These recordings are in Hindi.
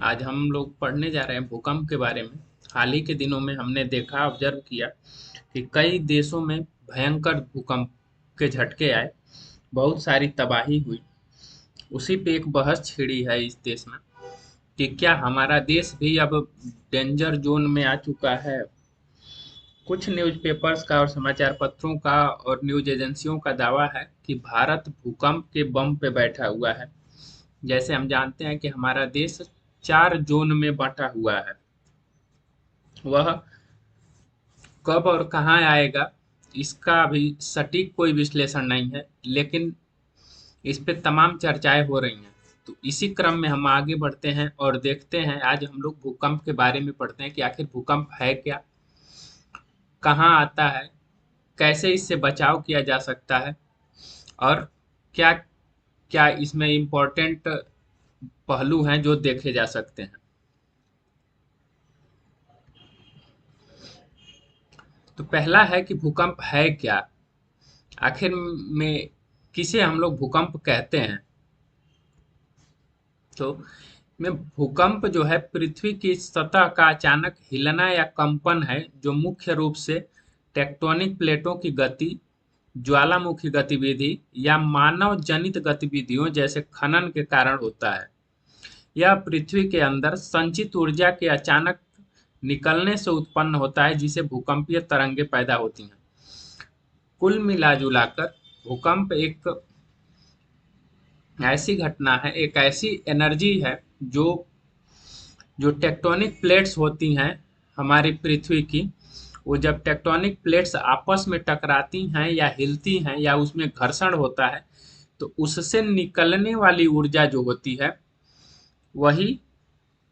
आज हम लोग पढ़ने जा रहे हैं भूकंप के बारे में। हाल ही के दिनों में हमने देखा, ऑब्जर्व किया कि कई देशों में भयंकर भूकंप के झटके आए, बहुत सारी तबाही हुई। उसी पे एक बहस छिड़ी है इस देश में कि क्या हमारा देश भी अब डेंजर जोन में आ चुका है। कुछ न्यूज़पेपर्स का और समाचार पत्रों का और न्यूज़ एजेंसियों का दावा है कि भारत भूकंप के बम पे बैठा हुआ है। जैसे हम जानते हैं कि हमारा देश 4 जोन में बंटा हुआ है। वह कब और कहाँ आएगा, इसका अभी सटीक कोई विश्लेषण नहीं है, लेकिन इस पे तमाम चर्चाएं हो रही हैं। तो इसी क्रम में हम आगे बढ़ते हैं और देखते हैं, आज हम लोग भूकंप के बारे में पढ़ते हैं कि आखिर भूकंप है क्या, कहाँ आता है, कैसे इससे बचाव किया जा सकता है, और क्या क्या इसमें इम्पोर्टेंट पहलू हैं जो देखे जा सकते हैं। तो पहला है कि भूकंप है क्या, आखिर में किसे हम लोग भूकंप कहते हैं। तो में भूकंप जो है पृथ्वी की सतह का अचानक हिलना या कंपन है, जो मुख्य रूप से टेक्टोनिक प्लेटों की गति, ज्वालामुखी गतिविधि या मानव जनित गतिविधियों जैसे खनन के कारण होता है। यह पृथ्वी के अंदर संचित ऊर्जा के अचानक निकलने से उत्पन्न होता है, जिसे भूकंपीय तरंगे पैदा होती हैं। कुल मिला जुलाकर भूकंप एक ऐसी घटना है, एक ऐसी एनर्जी है जो जो टेक्टोनिक प्लेट्स होती हैं हमारी पृथ्वी की, वो जब टेक्टोनिक प्लेट्स आपस में टकराती हैं या हिलती हैं या उसमें घर्षण होता है, तो उससे निकलने वाली ऊर्जा जो होती है, वही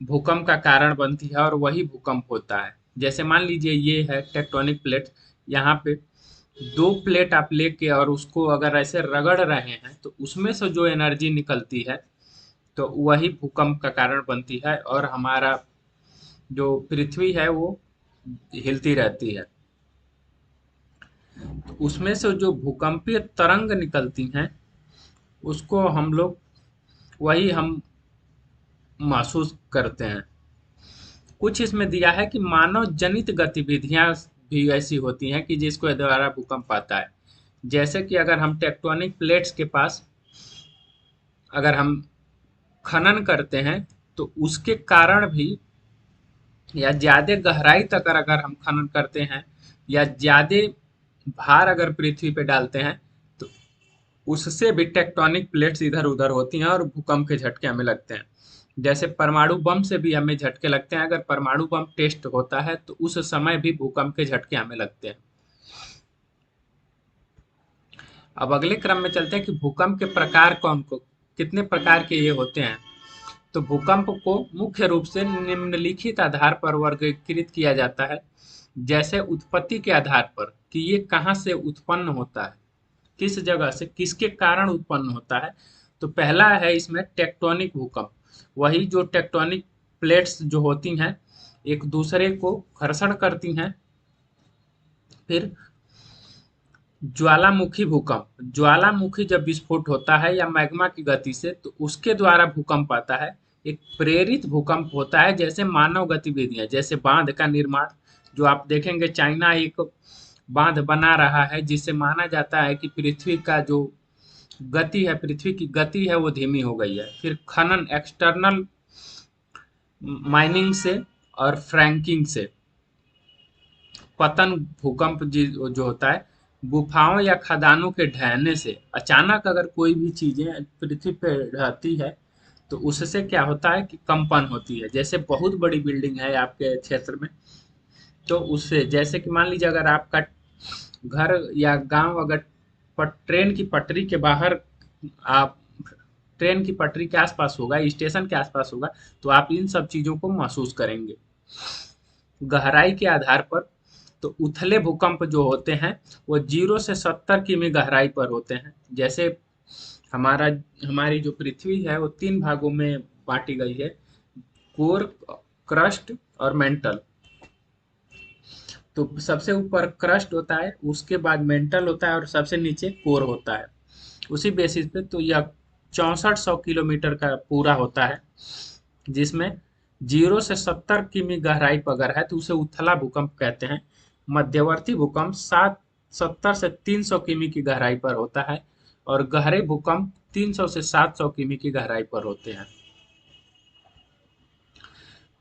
भूकंप का कारण बनती है और वही भूकंप होता है। जैसे मान लीजिए ये है टेक्टोनिक प्लेट, यहाँ पे दो प्लेट आप लेके और उसको अगर ऐसे रगड़ रहे हैं, तो उसमें से जो एनर्जी निकलती है, तो वही भूकंप का कारण बनती है और हमारा जो पृथ्वी है वो हिलती रहती है। तो उसमें से जो भूकंपीय तरंग निकलती हैं, उसको हम लोग, वही हम महसूस करते हैं। कुछ इसमें दिया है कि मानव जनित गतिविधियां भी ऐसी होती हैं कि जिसको द्वारा भूकंप आता है। जैसे कि अगर हम टेक्टोनिक प्लेट्स के पास अगर हम खनन करते हैं, तो उसके कारण भी, या ज्यादा गहराई तक अगर हम खनन करते हैं या ज्यादा भार अगर पृथ्वी पे डालते हैं, तो उससे भी टेक्टोनिक प्लेट्स इधर उधर होती हैं और भूकंप के झटके हमें लगते हैं। जैसे परमाणु बम से भी हमें झटके लगते हैं, अगर परमाणु बम टेस्ट होता है तो उस समय भी भूकंप के झटके हमें लगते हैं। अब अगले क्रम में चलते हैं कि भूकंप के प्रकार कौन को कितने प्रकार के ये होते हैं। तो भूकंप को मुख्य रूप से निम्नलिखित आधार पर वर्गीकृत किया जाता है। जैसे उत्पत्ति के आधार पर कि ये कहाँ से उत्पन्न होता है, किस जगह से, किसके कारण उत्पन्न होता है। तो पहला है इसमें टेक्टोनिक भूकंप, वही जो टेक्टोनिक प्लेट्स जो होती हैं एक दूसरे को घर्षण करती हैं। फिर ज्वालामुखी भूकंप, ज्वालामुखी जब विस्फोट होता है या मैग्मा की गति से, तो उसके द्वारा भूकंप आता है। एक प्रेरित भूकंप होता है, जैसे मानव गतिविधियां, जैसे बांध का निर्माण, जो आप देखेंगे चाइना एक बांध बना रहा है, जिससे माना जाता है कि पृथ्वी का जो गति है, पृथ्वी की गति है, वो धीमी हो गई है। फिर खनन, एक्सटर्नल माइनिंग से और फ्रैंकिंग से। पतन भूकंप जो होता है, गुफाओं या खदानों के ढहने से अचानक अगर कोई भी चीजें पृथ्वी पर रहती है, तो उससे क्या होता है कि कंपन होती है। जैसे बहुत बड़ी बिल्डिंग है आपके क्षेत्र में, तो उससे, जैसे कि मान लीजिए अगर आपका घर या गांव अगर ट्रेन की पटरी के बाहर, आप ट्रेन की पटरी के आसपास होगा, स्टेशन के आसपास होगा, तो आप इन सब चीजों को महसूस करेंगे। गहराई के आधार पर, तो उथले भूकंप जो होते हैं वो 0 से 70 किमी गहराई पर होते हैं। जैसे हमारा हमारी जो पृथ्वी है वो 3 भागों में बांटी गई है, कोर, क्रस्ट और मेंटल। तो सबसे ऊपर क्रस्ट होता है, उसके बाद मेंटल होता है और सबसे नीचे कोर होता है। उसी बेसिस पे तो यह 6400 किलोमीटर का पूरा होता है, जिसमें 0 से 70 किमी गहराई पर अगर है तो उसे उथला भूकंप कहते हैं। मध्यवर्ती भूकंप 70 से 300 किमी की गहराई पर होता है और गहरे भूकंप 300 से 700 किमी की गहराई पर होते हैं।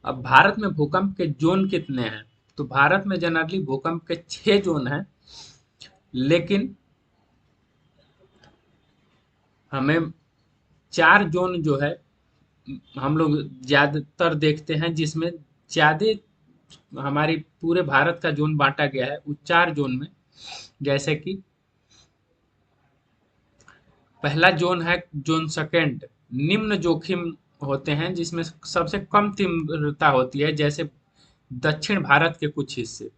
अब भारत में भूकंप के जोन कितने हैं? तो भारत में जनरली भूकंप के 6 जोन हैं, लेकिन हमें 4 जोन जो है हम लोग ज्यादातर देखते हैं, जिसमें ज्यादा हमारी पूरे भारत का जोन बांटा गया है उस 4 जोन में। जैसे कि पहला जोन है जोन सेकेंड, निम्न जोखिम होते हैं, जिसमें सबसे कम तीव्रता होती है। जैसे दक्षिण भारत के कुछ हिस्से,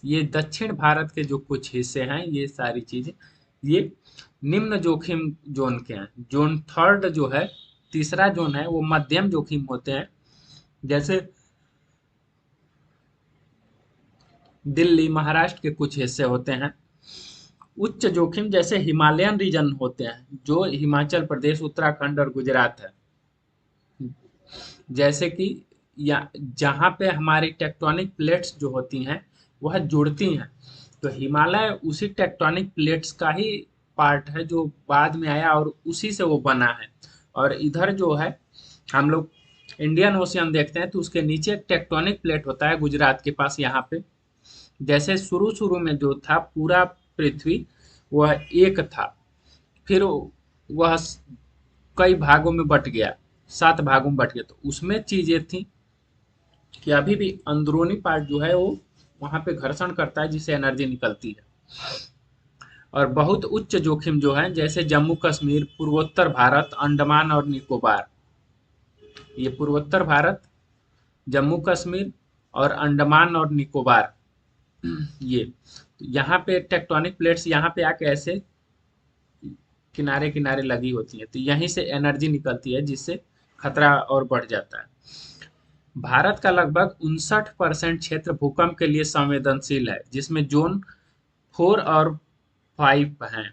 ये दक्षिण भारत के जो कुछ हिस्से हैं, ये सारी चीजें ये निम्न जोखिम जोन के हैं। जोन थर्ड जो है, तीसरा जोन है, वो मध्यम जोखिम होते हैं। जैसे दिल्ली महाराष्ट्र के कुछ हिस्से होते हैं। उच्च जोखिम जैसे हिमालयन रीजन होते हैं, जो हिमाचल प्रदेश, उत्तराखंड और गुजरात है। जैसे कि या जहाँ पे हमारी टेक्टोनिक प्लेट्स जो होती हैं वह जुड़ती हैं, तो हिमालय उसी टेक्टोनिक प्लेट्स का ही पार्ट है जो बाद में आया और उसी से वो बना है। और इधर जो है हम लोग इंडियन ओशियन देखते हैं, तो उसके नीचे एक टेक्टोनिक प्लेट होता है गुजरात के पास यहाँ पे। जैसे शुरू शुरू में जो था पूरा पृथ्वी वह एक था, फिर वह कई भागों में बट गया, 7 भागों में बट गया। तो उसमें चीजें थी कि अभी भी अंदरूनी पार्ट जो है वो वहां पे घर्षण करता है, जिससे एनर्जी निकलती है। और बहुत उच्च जोखिम जो है, जैसे जम्मू कश्मीर, पूर्वोत्तर भारत, अंडमान और निकोबार। ये पूर्वोत्तर भारत, जम्मू कश्मीर और अंडमान और निकोबार, ये यहाँ पे टेक्टोनिक प्लेट्स यहाँ पे आके ऐसे किनारे किनारे लगी होती है, तो यहीं से एनर्जी निकलती है, जिससे खतरा और बढ़ जाता है। भारत का लगभग 59% क्षेत्र भूकंप के लिए संवेदनशील है, जिसमें जोन 4 और 5 हैं।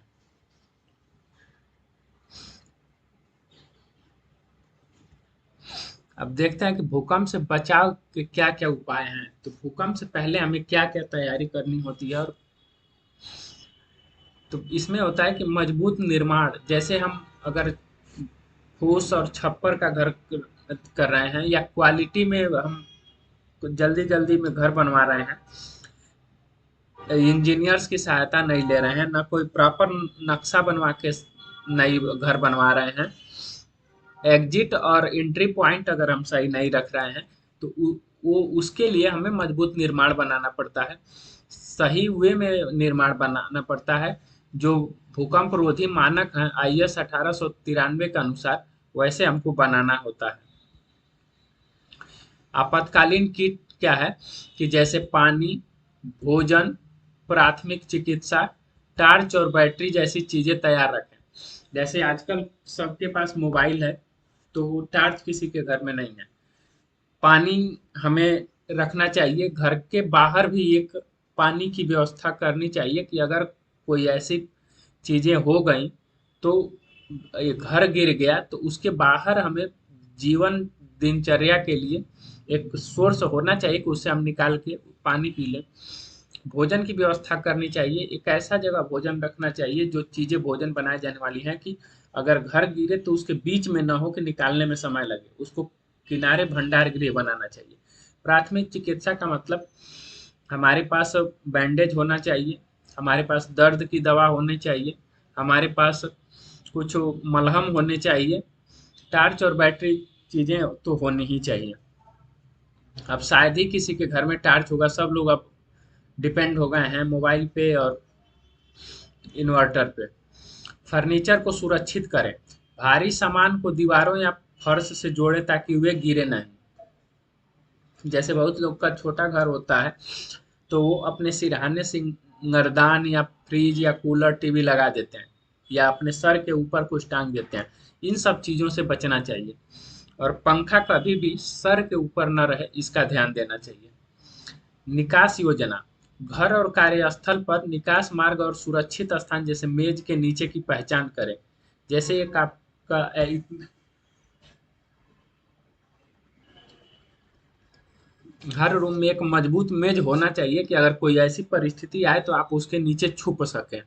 अब देखते हैं कि भूकंप से बचाव के क्या क्या उपाय हैं। तो भूकंप से पहले हमें क्या क्या तैयारी करनी होती है, और तो इसमें होता है कि मजबूत निर्माण, जैसे हम अगर फूस और छप्पर का घर कर रहे हैं, या क्वालिटी में हम जल्दी जल्दी में घर बनवा रहे हैं, इंजीनियर्स की सहायता नहीं ले रहे हैं, ना कोई प्रॉपर नक्शा बनवा के नई घर बनवा रहे हैं, एग्जिट और एंट्री पॉइंट अगर हम सही नहीं रख रहे हैं, तो वो उसके लिए हमें मजबूत निर्माण बनाना पड़ता है, सही वे में निर्माण बनाना पड़ता है। जो भूकंप रोधी मानक हैं IS 1893 के अनुसार, वैसे हमको बनाना होता है। आपातकालीन किट क्या है कि जैसे पानी, भोजन, प्राथमिक चिकित्सा, टार्च और बैटरी जैसी चीजें तैयार रखें। जैसे आजकल सबके पास मोबाइल है, तो वो टार्च किसी के घर में नहीं है। पानी हमें रखना चाहिए, घर के बाहर भी एक पानी की व्यवस्था करनी चाहिए कि अगर कोई ऐसी चीजें हो गई, तो ये घर गिर गया, तो उसके बाहर हमें जीवन दिनचर्या के लिए एक सोर्स होना चाहिए कि उससे हम निकाल के पानी पी लें। भोजन की व्यवस्था करनी चाहिए, एक ऐसा जगह भोजन रखना चाहिए जो चीजें भोजन बनाए जाने वाली हैं कि अगर घर गिरे तो उसके बीच में ना हो कि निकालने में समय लगे, उसको किनारे भंडार गृह बनाना चाहिए। प्राथमिक चिकित्सा का मतलब हमारे पास बैंडेज होना चाहिए, हमारे पास दर्द की दवा होनी चाहिए, हमारे पास कुछ मलहम होने चाहिए, टार्च और बैटरी चीजें तो होनी ही चाहिए। अब शायद ही किसी के घर में टार्च होगा, सब लोग अब डिपेंड हो गए हैं मोबाइल पे और इन्वर्टर पे। फर्नीचर को सुरक्षित करें, भारी सामान को दीवारों या फर्श से जोड़ें ताकि वे गिरे नहीं। जैसे बहुत लोग का छोटा घर होता है, तो वो अपने सिरहाने सिंगरदान या फ्रिज या कूलर टीवी लगा देते हैं, या अपने सर के ऊपर कुछ टांग देते हैं। इन सब चीजों से बचना चाहिए। और पंखा कभी भी सर के ऊपर न रहे, इसका ध्यान देना चाहिए। निकास योजना, घर और कार्यस्थल पर निकास मार्ग और सुरक्षित स्थान जैसे मेज के नीचे की पहचान करें। जैसे एक आपका हर रूम में एक मजबूत मेज होना चाहिए कि अगर कोई ऐसी परिस्थिति आए तो आप उसके नीचे छुप सकें।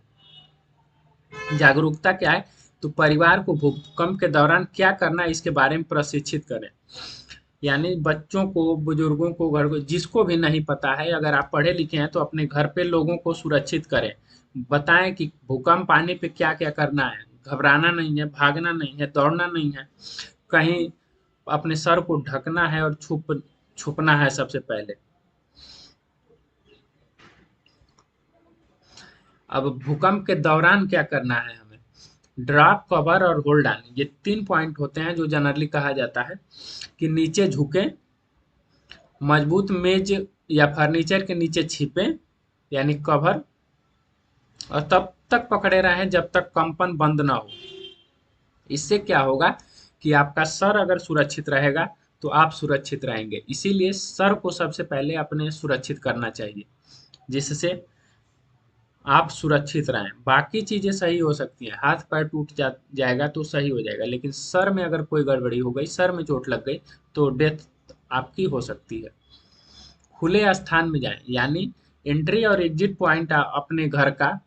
जागरूकता क्या है? तो परिवार को भूकंप के दौरान क्या करना है इसके बारे में प्रशिक्षित करें। यानी बच्चों को, बुजुर्गों को, घर को, जिसको भी नहीं पता है, अगर आप पढ़े लिखे हैं तो अपने घर पे लोगों को सुरक्षित करें। बताएं कि भूकंप आने पे क्या क्या करना है। घबराना नहीं है, भागना नहीं है, दौड़ना नहीं है, कहीं अपने सर को ढकना है और छुपना है सबसे पहले। अब भूकंप के दौरान क्या करना है हमें? ड्रॉप, कवर और होल्ड ऑन, ये 3 पॉइंट होते हैं जो जनरली कहा जाता है कि नीचे झुकें, मजबूत मेज या फर्नीचर के नीचे छिपें, यानी कवर, और तब तक पकड़े रहें जब तक कंपन बंद ना हो। इससे क्या होगा कि आपका सर अगर सुरक्षित रहेगा तो आप सुरक्षित रहेंगे। इसीलिए सर को सबसे पहले अपने सुरक्षित करना चाहिए, जिससे आप सुरक्षित रहें। बाकी चीजें सही हो सकती हैं, हाथ पैर टूट जाएगा तो सही हो जाएगा, लेकिन सर में अगर कोई गड़बड़ी हो गई, सर में चोट लग गई, तो डेथ आपकी हो सकती है। खुले स्थान में जाएं, यानी एंट्री और एग्जिट पॉइंट अपने घर का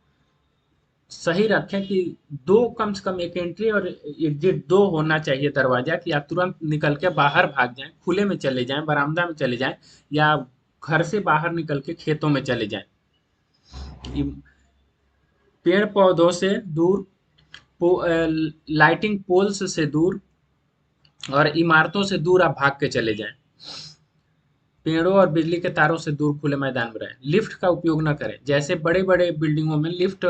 सही रखें कि दो, कम से कम एक एंट्री और एग्जिट दो होना चाहिए दरवाजा, कि आप तुरंत निकल के बाहर भाग जाएं, खुले में चले जाएं, बरामदा में चले जाएं, या घर से बाहर निकल के खेतों में चले जाएं। पेड़ पौधों से दूर, लाइटिंग पोल्स से दूर और इमारतों से दूर आप भाग के चले जाएं। पेड़ों और बिजली के तारों से दूर खुले मैदान में रहें। लिफ्ट का उपयोग न करें, जैसे बड़े बड़े बिल्डिंगों में लिफ्ट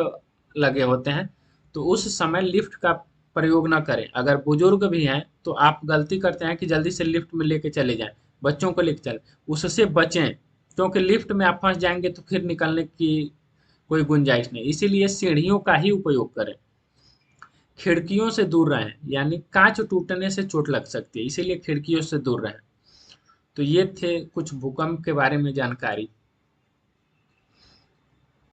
लगे होते हैं, तो उस समय लिफ्ट का प्रयोग न करें। अगर बुजुर्ग भी हैं तो आप गलती करते हैं कि जल्दी से लिफ्ट में लेके चले जाएं, बच्चों को लेके चले, उससे बचें, क्योंकि लिफ्ट में आप फंस जाएंगे तो फिर निकलने की कोई गुंजाइश नहीं। इसीलिए सीढ़ियों का ही उपयोग करें। खिड़कियों से दूर रहें, यानी कांच टूटने से चोट लग सकती है, इसीलिए खिड़कियों से दूर रहें। तो ये थे कुछ भूकंप के बारे में जानकारी।